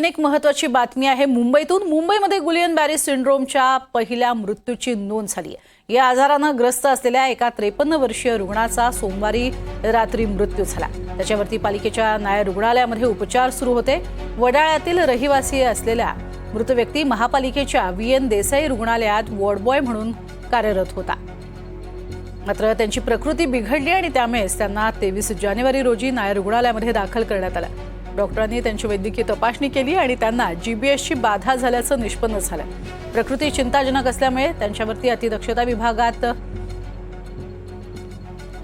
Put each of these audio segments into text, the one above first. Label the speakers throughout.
Speaker 1: एक महत्त्वाची बातमी आहे मुंबईतून। मुंबईमध्ये गुलियन-बॅरी सिंड्रोमच्या पहिल्या मृत्यूची नोंद झाली आहे। या आजारानं ग्रस्त असलेल्या एका 53 वर्षीय रुग्णाचा सोमवारी रात्री मृत्यू झाला। त्याच्यावरती पालिकेच्या नायर रुग्णालयामध्ये उपचार सुरू होते। वडाळ्यातील रहिवासी असलेल्या मृत व्यक्ती महापालिकेच्या VN देसाई रुग्णालयात वॉर्ड बॉय म्हणून कार्यरत होता। मात्र त्यांची प्रकृती बिघडली आणि त्यामुळेच त्यांना 23 जानेवारी रोजी नायर रुग्णालयामध्ये दाखल करण्यात आलं। डॉक्टरांनी त्यांची वैद्यकीय तपासणी केली आणि त्यांना GBSची बाधा झाल्याचं निष्पन्न झालं। प्रकृती चिंताजनक असल्यामुळे त्यांच्यावरती अतिदक्षता विभागात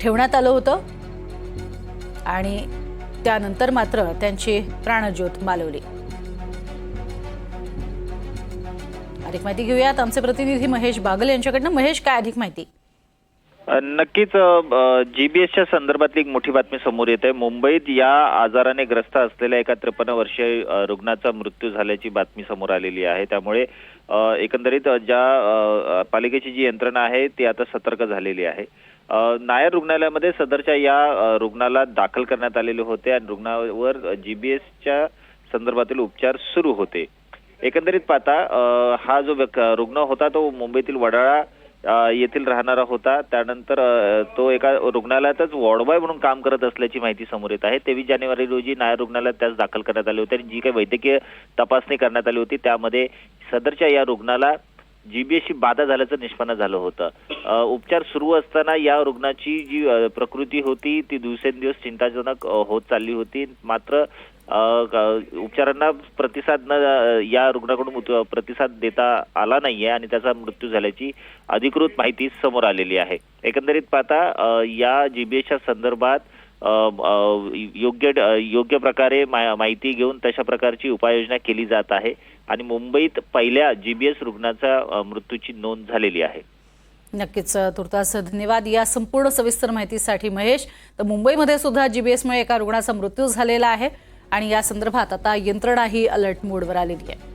Speaker 1: ठेवण्यात आलं होतं आणि त्यानंतर मात्र त्यांची प्राणज्योत मालवली। अधिक माहिती घेऊयात आमचे प्रतिनिधी महेश बागल यांच्याकडनं। महेश, काय अधिक माहिती?
Speaker 2: नक्कीच GBSच्या संदर्भातली एक मोठी बातमी समोर येते। मुंबईत या आजाराने ग्रस्त असलेल्या एका 53 वर्षीय रुग्णाचा मृत्यू झाल्याची बातमी समोर आलेली आहे। त्यामुळे एकंदरीत ज्या पालिकेची जी यंत्रणा आहे ती आता सतर्क झालेली आहे। नायर रुग्णालयामध्ये सदरच्या या रुग्णाला दाखल करण्यात आलेले होते आणि रुग्णावर GBSच्या संदर्भातील उपचार सुरू होते। एकंदरीत पाहता हा जो रुग्ण होता तो मुंबईतील वडाळा येथील राहणारा होता। त्यानंतर तो एका रुग्णालयातच वॉर्ड बॉय म्हणून काम करत असल्याची माहिती समोर येत आहे। 23 जानेवारी रोजी नायर रुग्णालयात त्यास दाखल करण्यात आले होते आणि जी काही वैद्यकीय तपासणी करण्यात आली होती त्यामध्ये सदरच्या या रुग्णाला GBSची बाधा झाल्याचं निष्पन्न झालं होतं। उपचार सुरू असताना या रुग्णाची जी प्रकृती होती ती दिवसेंदिवस चिंताजनक होत चालली होती। मात्र उपचारांना प्रतिसाद न या रुग्णाकडून प्रतिसाद देता आला नाहीये आणि त्याचा मृत्यू झाल्याची अधिकृत माहिती समोर आलेली आहे। एकंदरीत पाहता या GBSच्या संदर्भात योग्य प्रकारे माहिती घेऊन तशा प्रकारची उपाययोजना केली जात आहे आणि मुंबईत पहिल्या GBS रुग्णाचा मृत्यूची नोंद झालेली आहे।
Speaker 1: नक्कीच, तुर्तास धन्यवाद या संपूर्ण सविस्तर माहितीसाठी महेश। तर मुंबईमध्ये सुद्धा GBSमुळे एका रुग्णाचा मृत्यू झालेला आहे आणि या संदर्भात आता यंत्रणाही अलर्ट मोडवर आलेली आहे।